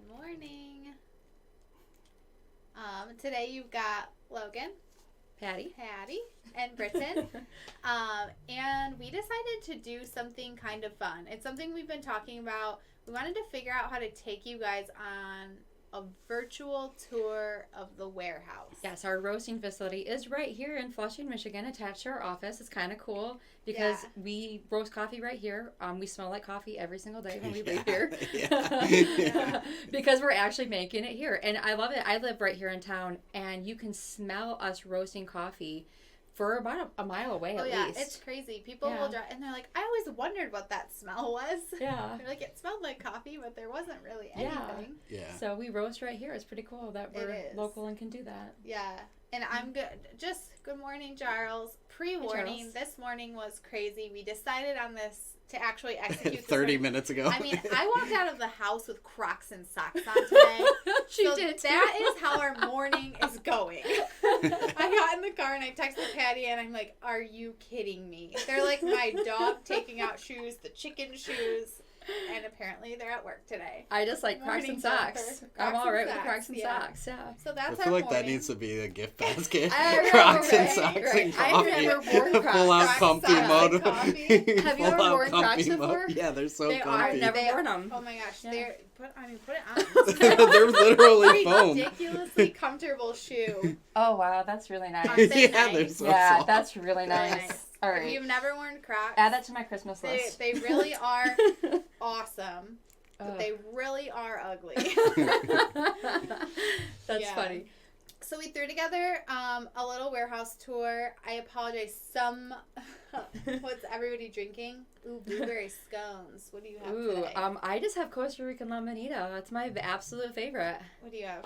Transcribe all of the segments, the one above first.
Good morning. Today you've got Logan, Patty, and Britton. And we decided to do something kind of fun. It's something we've been talking about. We wanted to figure out how to take you guys on a virtual tour of the warehouse. Yes, our roasting facility is right here in Flushing, Michigan, attached to our office. It's kind of cool because we roast coffee right here. We smell like coffee every single day when we leave here. Because we're actually making it here. And I love it. I live right here in town, and you can smell us roasting coffee for about a mile away at least. It's crazy. People will drive, and they're like, I always wondered what that smell was. Yeah. They're like, it smelled like coffee, but there wasn't really anything. Yeah. So we roast right here. It's pretty cool that we're local and can do that. Yeah. And I'm good. Just good morning, Charles. Pre-warning, this morning was crazy. We decided on this to actually execute 30 minutes ago. I mean, I walked out of the house with Crocs and socks on today. She did too. That is how our morning is going. I got in the car and I texted Patty and I'm like, are you kidding me? They're like my dog taking out shoes, the chicken shoes. And apparently they're at work today. I just like Crocs and socks. I'm all right with Crocs and socks. Yeah. So that's I feel like morning. that needs to be a gift basket. Crocs and socks and coffee. I've never worn Crocs. Full out comfy mode. Have you ever worn Crocs before? Yeah, they're so comfy. I've never worn them. Oh my gosh, put it on. They're literally foam. Ridiculously comfortable shoe. Oh wow, that's really nice. They're so soft. That's really nice. All right. If you've never worn Crocs, add that to my Christmas list. They really are awesome, but they really are ugly. That's funny. So we threw together a little warehouse tour. I apologize. What's everybody drinking? Ooh, blueberry scones. What do you have today? I just have Costa Rican lemonita. That's my absolute favorite. What do you have?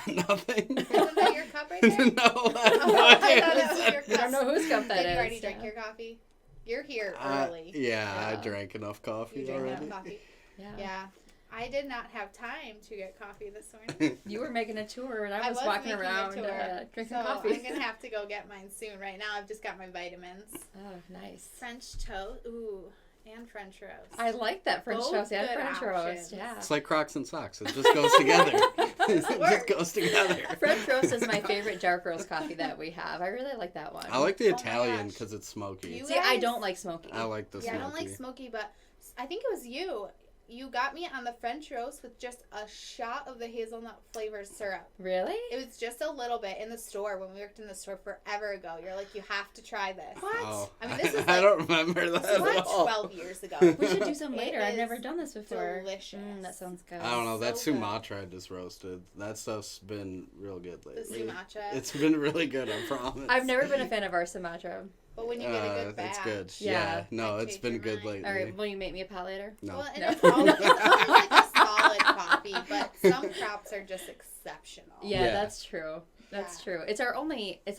Nothing. Isn't that your cup right there? No, that's I don't know whose cup that is. Did you already drink your coffee? You're here early. I drank enough coffee already. You drank enough coffee. Yeah. I did not have time to get coffee this morning. You were making a tour, and I was walking around drinking coffee. I'm going to have to go get mine soon. Right now, I've just got my vitamins. Oh, nice. French toast. Ooh. And French roast. I like that French toast and French options. roast. Yeah. It's like Crocs and socks. It just goes together. It just goes together. French roast is my favorite dark roast coffee that we have. I really like that one. I like the Italian because it's smoky. I don't like smoky. I like the smoky. Yeah, I don't like smoky, but I think it was you. You got me on the French roast with just a shot of the hazelnut flavored syrup. Really? It was just a little bit in the store when we worked in the store forever ago. You're like, you have to try this. What? Oh, I mean, this is I don't remember that at all. 12 years ago. We should do some later. I've never done this before. Delicious. That sounds good. I don't know. That So Sumatra I just roasted. That stuff's been real good lately. The Sumatra. It's been really good, I promise. I've never been a fan of our Sumatra. But when you get a good batch. It's good. Yeah. No, it's been good lately. All right. Will you make me a pot later? No. Well, and it's always like a solid coffee, but some crops are just exceptional. Yeah, that's true. That's true. It's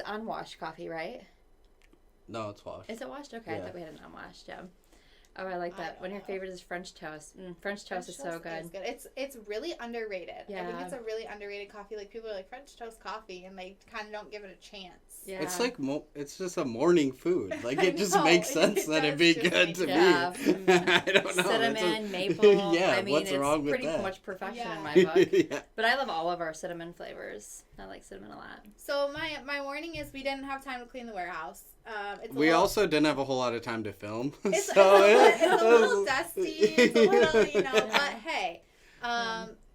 unwashed coffee, right? No, it's washed. Is it washed? Okay, I thought we had an unwashed, yeah. Oh, I like that. One of your favorites is French toast. French toast is so good. It's really underrated. Yeah. I think it's a really underrated coffee. Like, people are like, French toast coffee, and they kind of don't give it a chance. Yeah. It's like, it's just a morning food. Like, it just makes sense that it'd be good to me. I don't know. Cinnamon, maple. Yeah, I mean, what's wrong with that? It's pretty much perfection in my book. Yeah. But I love all of our cinnamon flavors. I like cinnamon a lot. So my warning is we didn't have time to clean the warehouse. We also didn't have a whole lot of time to film. It's a little dusty. It's a little, but hey,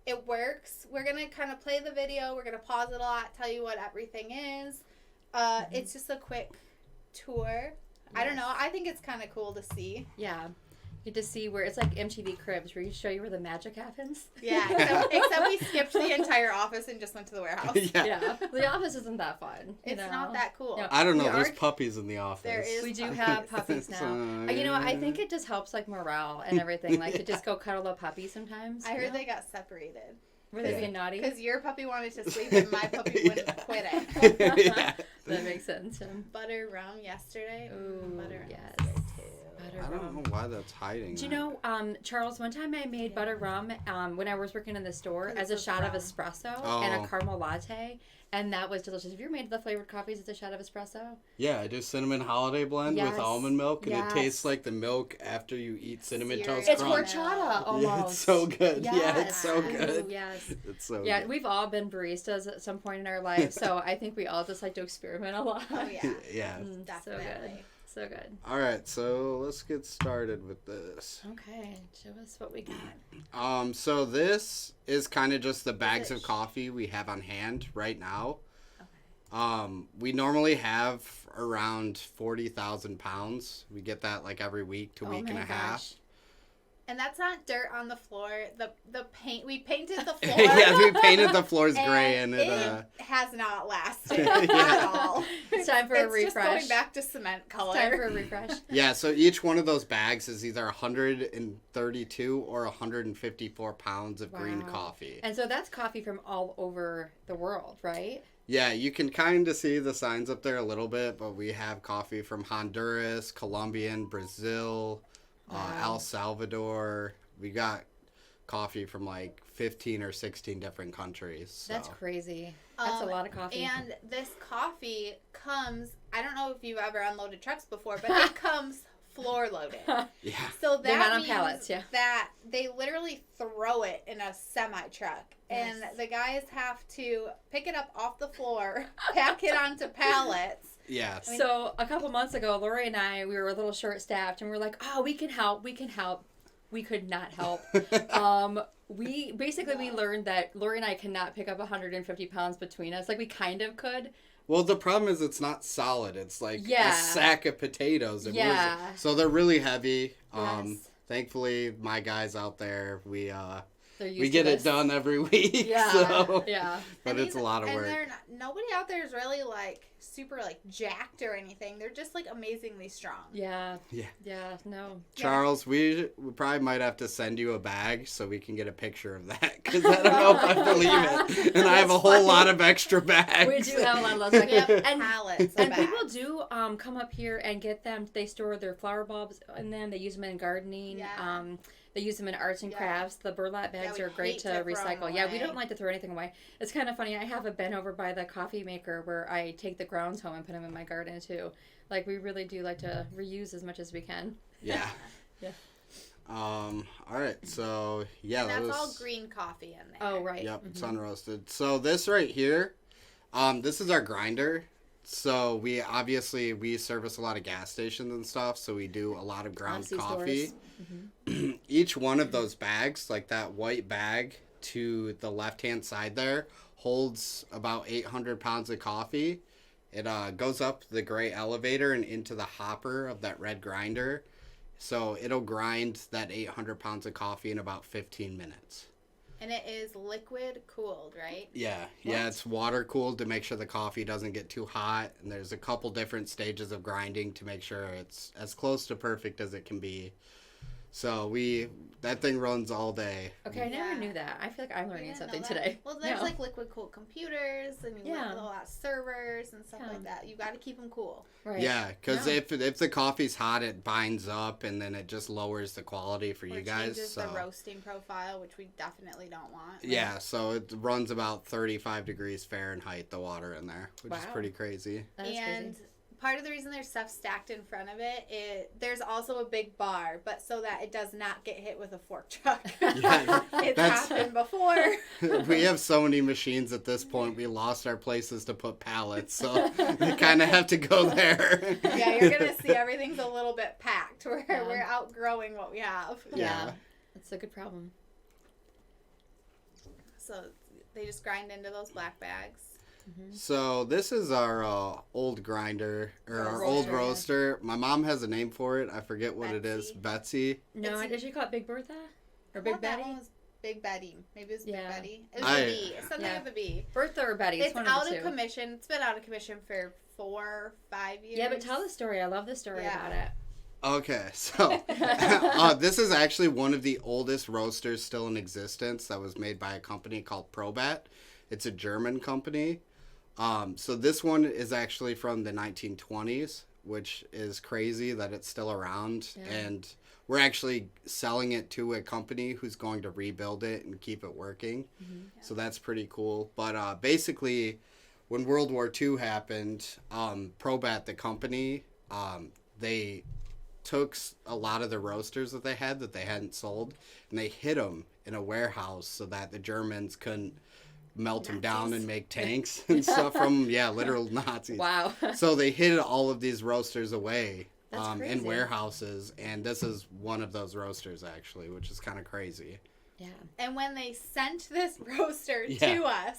it works. We're going to kind of play the video. We're going to pause it a lot, tell you what everything is. It's just a quick tour. Yes. I don't know. I think it's kind of cool to see. Yeah. You get to see where it's like MTV Cribs, where you show you where the magic happens. Yeah, except we skipped the entire office and just went to the warehouse. Yeah. The office isn't that fun. It's not that cool. No. I don't know. There's puppies in the office. There is. We do have puppies now. I think it just helps like morale and everything. Like to just go cuddle a puppy sometimes. I heard they got separated. Were they being naughty? Because your puppy wanted to sleep and my puppy wouldn't quit it. That makes sense. Butter rum yesterday. Ooh, butter rum yes. yesterday too. butter I rum. don't know why that's hiding. Do you know, Charles, one time I made butter rum when I was working in the store as a shot of espresso and a caramel latte, and that was delicious. Have you ever made the flavored coffees as a shot of espresso? Yeah, I do cinnamon holiday blend with almond milk, and it tastes like the milk after you eat cinnamon toast It's crunch. horchata almost. Yeah, it's so good. Yes. Yeah, it's so good. Ooh, yes. It's so Yeah, good. we've all been baristas at some point in our life, so I think we all just like to experiment a lot. Oh, yeah. Yeah. Definitely. So good. So good. All right, so let's get started with this. Okay, show us what we got. So this is kind of just the bags of coffee we have on hand right now. We normally have around 40,000 pounds. We get that like every week to week and a half. And that's not dirt on the floor. The paint, we painted the floor. Yeah, we painted the floors gray, and it has not lasted at all. It's time for a refresh. It's just going back to cement color. It's time for a refresh. Yeah, so each one of those bags is either 132 or 154 pounds of green coffee. And so that's coffee from all over the world, right? Yeah, you can kind of see the signs up there a little bit, but we have coffee from Honduras, Colombian, Brazil, El Salvador. We got coffee from like 15 or 16 different countries. So. That's crazy. That's a lot of coffee. And this coffee comes, I don't know if you've ever unloaded trucks before, but it comes floor loaded. Yeah. So They're not that on means pallets, that they literally throw it in a semi-truck. Yes. And the guys have to pick it up off the floor, pack it onto pallets. Yeah. So a couple months ago, Lori and I, we were a little short-staffed, and we were like, oh, we can help. We could not help. We learned that Lori and I cannot pick up 150 pounds between us. Like, we kind of could. Well, the problem is it's not solid. It's like a sack of potatoes. So they're really heavy. Yes. Thankfully, my guys out there, we We get it done every week. Yeah. So. Yeah. But it's a lot of work. And nobody out there is really like super like jacked or anything. They're just like amazingly strong. Yeah. Yeah. Yeah. No. Charles, we probably might have to send you a bag so we can get a picture of that, because I don't know if I believe it. And I have a whole lot of extra bags. We do have a lot of those. We have pallets. And people do come up here and get them. They store their flower bulbs in them. They use them in gardening. Yeah. They use them in arts and crafts. The burlap bags are great to recycle. Yeah, we don't like to throw anything away. It's kind of funny. I have a bin over by the coffee maker where I take the grounds home and put them in my garden too. Like, we really do like to reuse as much as we can. Yeah. Yeah. All right. So yeah, and that's all green coffee in there. Oh right. Yep. It's unroasted. So this right here, this is our grinder. So we service a lot of gas stations and stuff. So we do a lot of ground coffee. Each one of those bags, like that white bag to the left-hand side there, holds about 800 pounds of coffee. It goes up the gray elevator and into the hopper of that red grinder. So it'll grind that 800 pounds of coffee in about 15 minutes. And it is liquid cooled, right? Yeah. Yeah, it's water cooled to make sure the coffee doesn't get too hot. And there's a couple different stages of grinding to make sure it's as close to perfect as it can be. So that thing runs all day. Okay, I never knew that. I feel like I'm learning something today. Well, there's like liquid cooled computers and a lot of servers and stuff like that. You got to keep them cool. Right. Yeah, because if the coffee's hot, it binds up and then it just lowers the quality for you guys. Changes the roasting profile, which we definitely don't want. Yeah, so it runs about 35 degrees Fahrenheit, the water in there, which is pretty crazy. That is crazy. Part of the reason there's stuff stacked in front of it, there's also a big bar, but so that it does not get hit with a fork truck. Yeah, it's happened before. We have so many machines at this point, we lost our places to put pallets, so we kind of have to go there. Yeah, you're going to see everything's a little bit packed. We're outgrowing what we have. Yeah, that's a good problem. So they just grind into those black bags. So this is our old grinder, or our old roaster. My mom has a name for it. I forget what it is. Betsy? No, did she call it Big Bertha? Or Big Betty? That one was Big Betty. Maybe it was Big Betty. It was a B. It's something with a B. Bertha or Betty. It's out of commission. It's been out of commission for 4 or 5 years. Yeah, but tell the story. I love the story about it. Okay, so this is actually one of the oldest roasters still in existence that was made by a company called Probat. It's a German company. So this one is actually from the 1920s. which is crazy that it's still around. Yeah. And we're actually selling it to a company who's going to rebuild it and keep it working. Mm-hmm. So that's pretty cool. But basically, when World War II happened, Probat, the company, they took a lot of the roasters that they hadn't sold, and they hid them in a warehouse so that the Germans couldn't melt them down and make tanks and stuff from literal Nazis. Wow. So they hid all of these roasters away That's in crazy. warehouses, and this is one of those roasters actually, which is kind of crazy. Yeah. And when they sent this roaster Yeah. to us,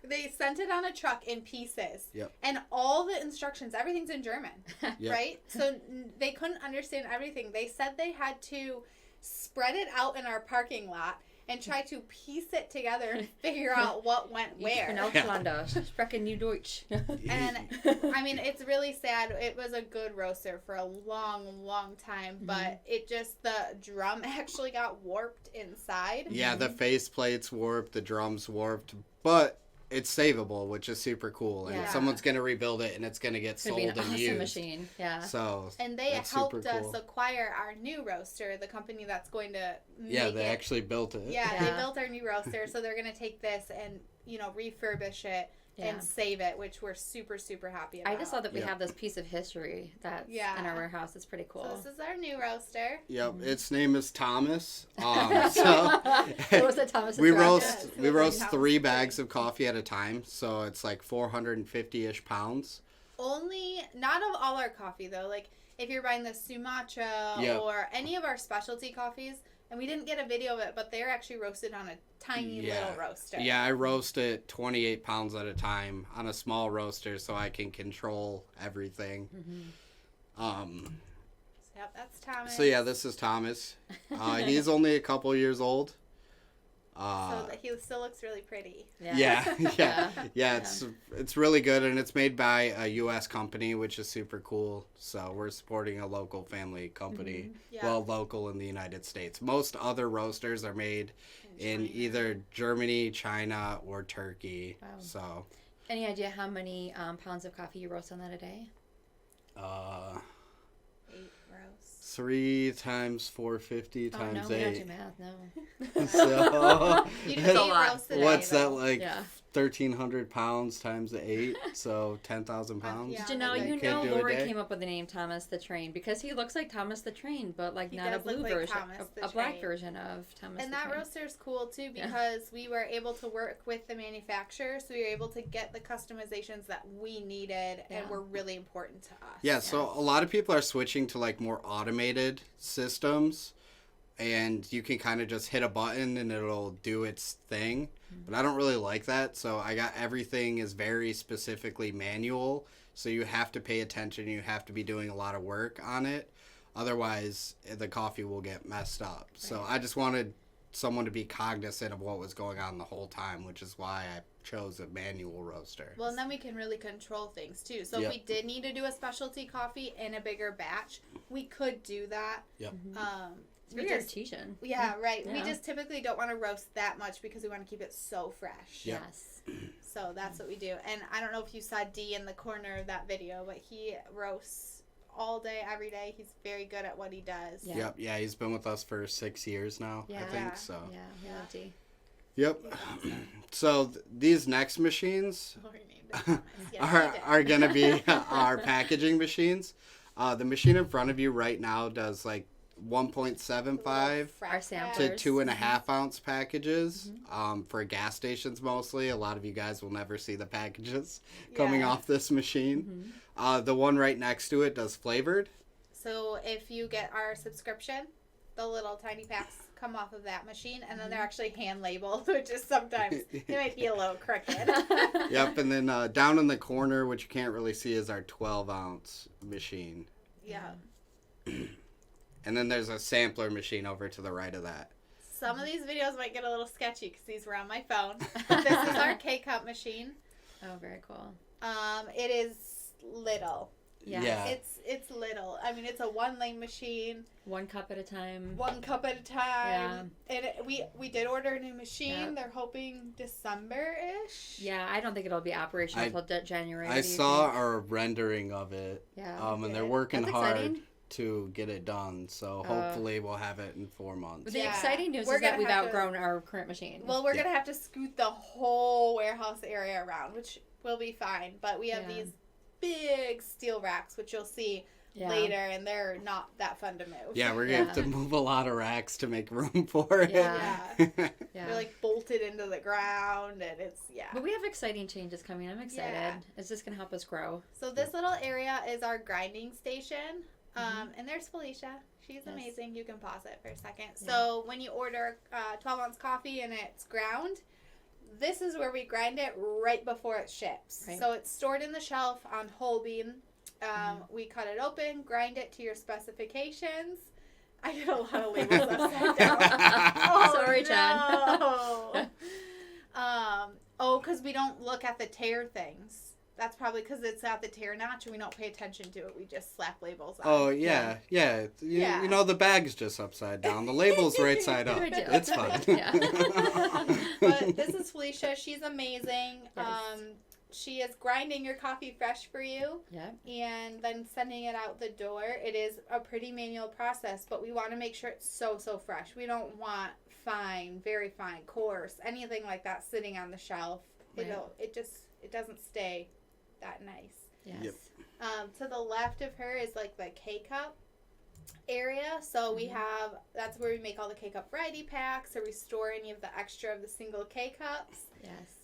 they sent it on a truck in pieces. Yep. And all the instructions, everything's in German, Yep. right? So they couldn't understand everything. They said they had to spread it out in our parking lot and try to piece it together and figure out what went where. In Ausländer, sprechen you Deutsch. And I mean, it's really sad. It was a good roaster for a long, long time, but it just, the drum actually got warped inside. Yeah, the faceplate's warped, the drum's warped, but it's savable, which is super cool. And Yeah. someone's going to rebuild it, and it's going to get It's gonna sold be an and awesome used. machine. Yeah. So And they that's helped super us cool. acquire our new roaster, the company that's going to make Yeah, they it. actually built it. Yeah, Yeah. they built our new roaster, so they're going to take this and, refurbish it Yeah. and save it, which we're super, super happy about. I just love that we Yeah. have this piece of history that's Yeah. in our warehouse. It's pretty cool. So this is our new roaster. Yep, its name is Thomas. So It was a Thomas. we and Friends. roast Yes, we it was roast like 3 Thomas. bags of coffee at a time, so it's like 450-ish pounds. Only, not of all our coffee though. Like if you're buying the Sumatra Yep. or any of our specialty coffees, and we didn't get a video of it, but they're actually roasted on a tiny Yeah. little roaster. Yeah, I roast it 28 pounds at a time on a small roaster so I can control everything. Yep, that's Thomas. So yeah, this is Thomas. He's only a couple years old. So he still looks really pretty. Yeah. It's really good, and it's made by a U.S. company, which is super cool. So we're supporting a local family company. Yeah. Well, local in the United States. Most other roasters are made in either Germany, China, or Turkey. Wow. So Any idea how many pounds of coffee you roast on that a day? 8 roasts. 3 times 450 Oh, times no, we don't do 8. math, no. So You do That's a 8 lot. roasts a day, what's that though. like? Yeah. 1,300 pounds times 8, so 10,000 pounds. Yeah. Did you know, That you kid know do a Lori day? came up with the name Thomas the Train because he looks like Thomas the Train, but like He not a does look blue like version, Thomas the a black Train. version of Thomas And the that Train. roaster's cool too Yeah. because we were able to work with the manufacturer, so we were able to get the customizations that we needed Yeah. and were really important to us. Yeah, so a lot of people are switching to like more automated systems, and you can kind of just hit a button and it'll do its thing. But I don't really like that, so I got everything is very specifically manual, so you have to pay attention, you have to be doing a lot of work on it. Otherwise, the coffee will get messed up. So I just wanted someone to be cognizant of what was going on the whole time, which is why I chose a manual roaster. Well, and then we can really control things too. So Yep. if we did need to do a specialty coffee in a bigger batch, we could do that. Yep. It's We very just, artesian. yeah, right. We Yeah. just typically don't want to roast that much because we want to keep it so fresh. Yep. Yes. So that's what we do. And I don't know if you saw D in the corner of that video, but he roasts all day, every day. He's very good at what he does. Yeah. Yep, yeah, he's been with us for 6 years now, I Yeah. think, so. Yeah, we love D. Yep. So these next machines Lori named it Thomas. Yes, he did. are going to be our packaging machines. The machine in front of you right now does like 1.75 Our to samplers. 2.5 ounce packages for gas stations mostly. A lot of you guys will never see the packages coming Yeah. off this machine. The one right next to it does flavored. So if you get our subscription, the little tiny packs come off of that machine, and then they're actually hand labeled, which is sometimes they might be a little crooked. Yep, and then down in the corner, which you can't really see, is our 12 ounce machine. Yeah. And then there's a sampler machine over to the right of that. Some of these videos might get a little sketchy because these were on my phone. This is our K-cup machine. Oh, very cool. It is little. Yeah. It's little. I mean, it's a 1 lane machine. 1 cup at a time. 1 cup at a time. Yeah. And we did order a new machine. Yep. They're hoping December-ish. Yeah, I don't think it'll be operational until January. I saw a rendering of it. Yeah. And they're working hard exciting. to get it done. So hopefully we'll have it in 4 months. The exciting news is that we've outgrown our current machine. Well, we're going to have to scoot the whole warehouse area around, which will be fine. But we have these big steel racks, which you'll see later, and they're not that fun to move. Yeah, we're going to have to move a lot of racks to make room for it. Yeah. They're like bolted into the ground, and it's, But we have exciting changes coming. I'm excited. Yeah. It's just going to help us grow. So this little area is our grinding station. And there's Felicia. She's amazing. You can pause it for a second. Yeah. So when you order 12-ounce coffee and it's ground, this is where we grind it right before it ships. Right. So it's stored in the shelf on whole bean. We cut it open, grind it to your specifications. I get a lot of labels upside down. Sorry, Jen. Because we don't look at the tear things. That's probably because it's at the tear notch and we don't pay attention to it. We just slap labels on. Oh, yeah. You know, the bag's just upside down. The label's right side up. It's fine. But this is Felicia. She's amazing. Yes. She is grinding your coffee fresh for you. Yeah. And then sending it out the door. It is a pretty manual process, but we want to make sure it's so fresh. We don't want fine, very fine, coarse, anything like that sitting on the shelf. Right. It doesn't stay that nice. Yes. Yep. To the left of her is like the K-Cup area. So we have, that's where we make all the K-Cup variety packs, or we store any of the extra of the single K-Cups. Yes.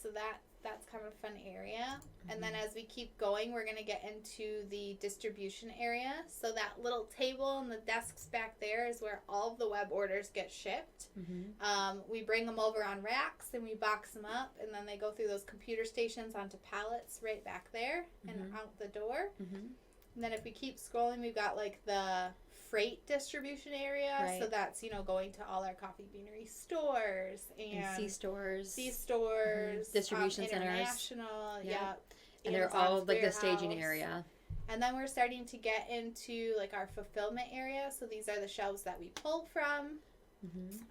So that's kind of a fun area. And then as we keep going, we're going to get into the distribution area. So that little table and the desks back there is where all of the web orders get shipped. We bring them over on racks and we box them up, and then they go through those computer stations onto pallets right back there and out the door. And then if we keep scrolling, we've got like the freight distribution area. Right. So that's, going to all our Coffee Beanery stores and C-stores. Distribution centers. International, And they're all like the staging area. And then we're starting to get into like our fulfillment area. So these are the shelves that we pull from.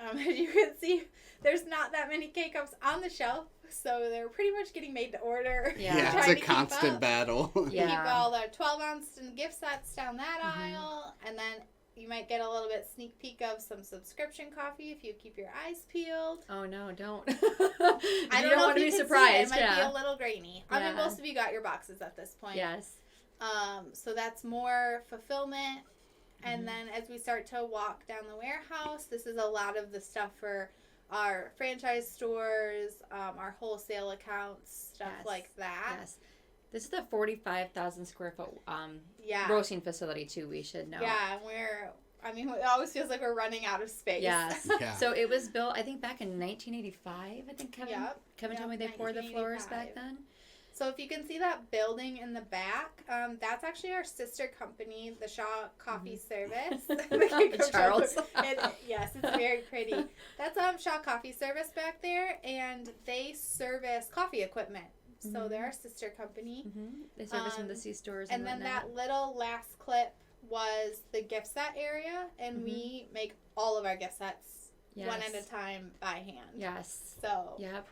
As you can see, there's not that many K-Cups on the shelf. So they're pretty much getting made to order. Yeah, it's a constant battle. Keep all the 12-ounce and gift sets down that aisle. And then you might get a little bit sneak peek of some subscription coffee if you keep your eyes peeled. Oh, no, don't. I don't want to be surprised. It might be a little grainy. I mean, most of you got your boxes at this point. Yes. So that's more fulfillment. And then as we start to walk down the warehouse, this is a lot of the stuff for our franchise stores, our wholesale accounts, stuff like that. Yes. This is the 45,000 square foot roasting facility, too, we should know. Yeah, it always feels like we're running out of space. Yes. So it was built, I think, back in 1985. I think Kevin told me they poured the floors back then. So if you can see that building in the back, that's actually our sister company, the Shaw Coffee Service. Charles. Yes, it's very pretty. That's Shaw Coffee Service back there, and they service coffee equipment. So they're our sister company. They service in the C-stores and then that little last clip was the gift set area, and we make all of our gift sets one at a time by hand. Yes. So. Yep.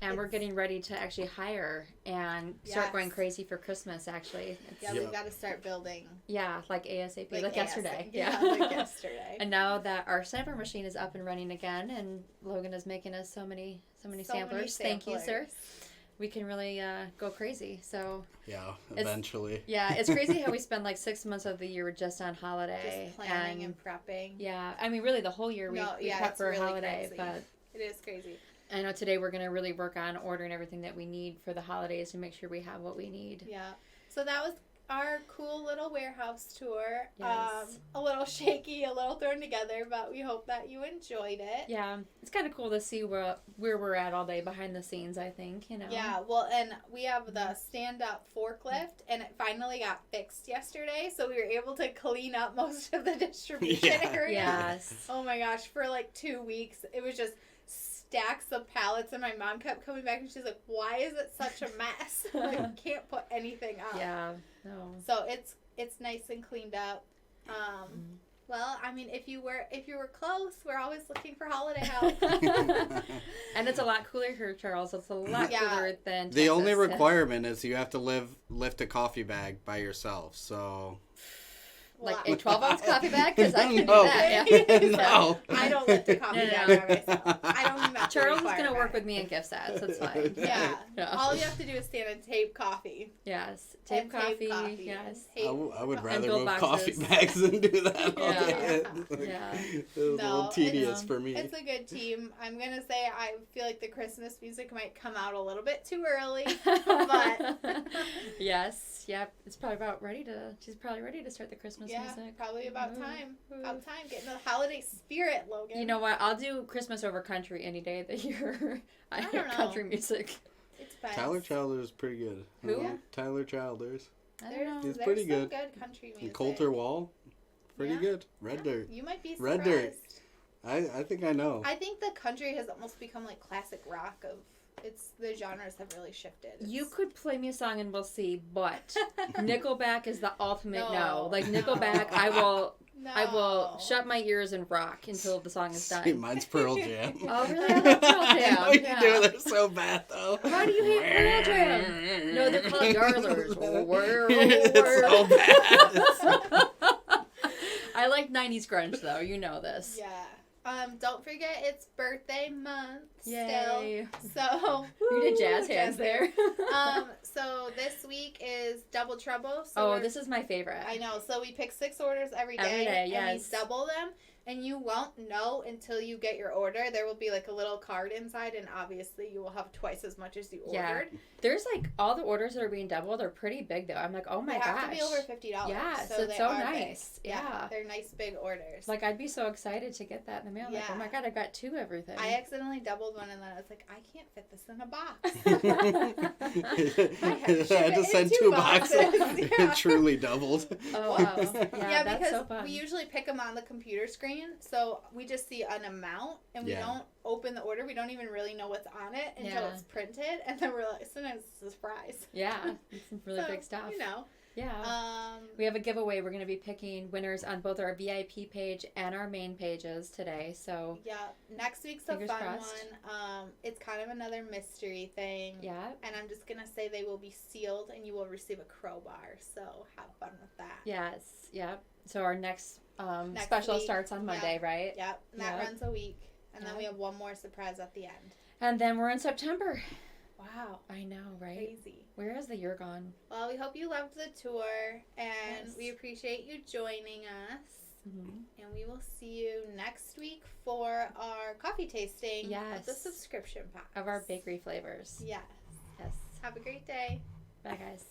And we're getting ready to actually hire and start going crazy for Christmas, actually. We've got to start building. Yeah, like ASAP, like yesterday. Yeah, like yesterday. And now that our sample machine is up and running again, and Logan is making us so many samplers. Thank you, sir. We can really go crazy. So yeah, eventually. It's crazy how we spend like 6 months of the year just on holiday. Just planning and prepping. Yeah, I mean, really the whole year we prep for a holiday. Crazy. But it is crazy. I know today we're going to really work on ordering everything that we need for the holidays to make sure we have what we need. Yeah. So that was our cool little warehouse tour. Yes. A little shaky, a little thrown together, but we hope that you enjoyed it. Yeah. It's kind of cool to see where we're at all day behind the scenes, I think, Yeah. Well, and we have the stand-up forklift, and it finally got fixed yesterday, so we were able to clean up most of the distribution area. Yes. Oh my gosh. For like 2 weeks, it was just stacks of pallets, and my mom kept coming back and she's like, why is it such a mess? Like, can't put anything up. Yeah. No. So it's nice and cleaned up. Well, I mean, if you were close, we're always looking for holiday help. And it's a lot cooler here, Charles. It's a lot cooler than Texas. The only requirement is you have to lift a coffee bag by yourself. So. Like a 12-ounce coffee bag? Because I can do that. Yeah. No. I don't lift a coffee bag by myself. I don't think that's Charles is going to work with me in gift sets. That's fine. Yeah. All you have to do is stand and tape coffee. Yes. Tape coffee. Yes. I would rather move coffee bags than do that. Yeah. It was a little tedious for me. It's a good team. I'm going to say I feel like the Christmas music might come out a little bit too early. But yes. Yep. It's probably she's probably ready to start the Christmas music. Probably about time. About time. Getting the holiday spirit, Logan. You know what? I'll do Christmas over country any day of the year. I don't know. Country music. It's best. Tyler Childers is pretty good. Who? Tyler Childers. I don't know. He's pretty good. There's some good country music. And Coulter Wall, pretty good. Red Dirt. You might be surprised. Red Dirt. I think I know. I think the country has almost become like classic rock the genres have really shifted. You could play me a song and we'll see, but Nickelback is the ultimate no. Like Nickelback, I will shut my ears and rock until the song is done. See, mine's Pearl Jam. Oh, really? I love Pearl Jam. I know you do. They're so bad, though. Why do you hate Pearl Jam? No, they're called Darlers. It's so bad. I like 90s grunge, though. You know this. Yeah. Don't forget it's birthday month. Yay. Still. So you did jazz hands there. So this week is Double Trouble. So this is my favorite. I know. So we pick 6 orders every day. Every day, yes. And we double them. And you won't know until you get your order. There will be like a little card inside, and obviously you will have twice as much as you ordered. There's like all the orders that are being doubled are pretty big though. I'm like, oh my gosh. They have to be over $50. Yeah, so it's so nice. Big. Yeah, they're nice big orders. Like I'd be so excited to get that in the mail. Like, oh my god, I got 2 everything. I accidentally doubled one, and then I was like, I can't fit this in a box. I had to send 2 boxes. It truly doubled. Oh wow. Yeah, that's because so fun. we usually pick them on the computer screen, so we just see an amount, and we don't open the order. We don't even really know what's on it until it's printed, and then we're like, sometimes it's a surprise. Yeah, it's some really big stuff. You know. Yeah. We have a giveaway. We're going to be picking winners on both our VIP page and our main pages today. So next week's a fun one. It's kind of another mystery thing. Yeah. And I'm just going to say they will be sealed, and you will receive a crowbar. So have fun with that. Yes. Yep. So our next special week starts on Monday, right? Yep. And that runs a week. And then we have one more surprise at the end. And then we're in September. Wow. I know, right? Crazy. Where has the year gone? Well, we hope you loved the tour, and we appreciate you joining us. Mm-hmm. And we will see you next week for our coffee tasting of the subscription pack. Of our bakery flavors. Yes. Yes. Have a great day. Bye, guys.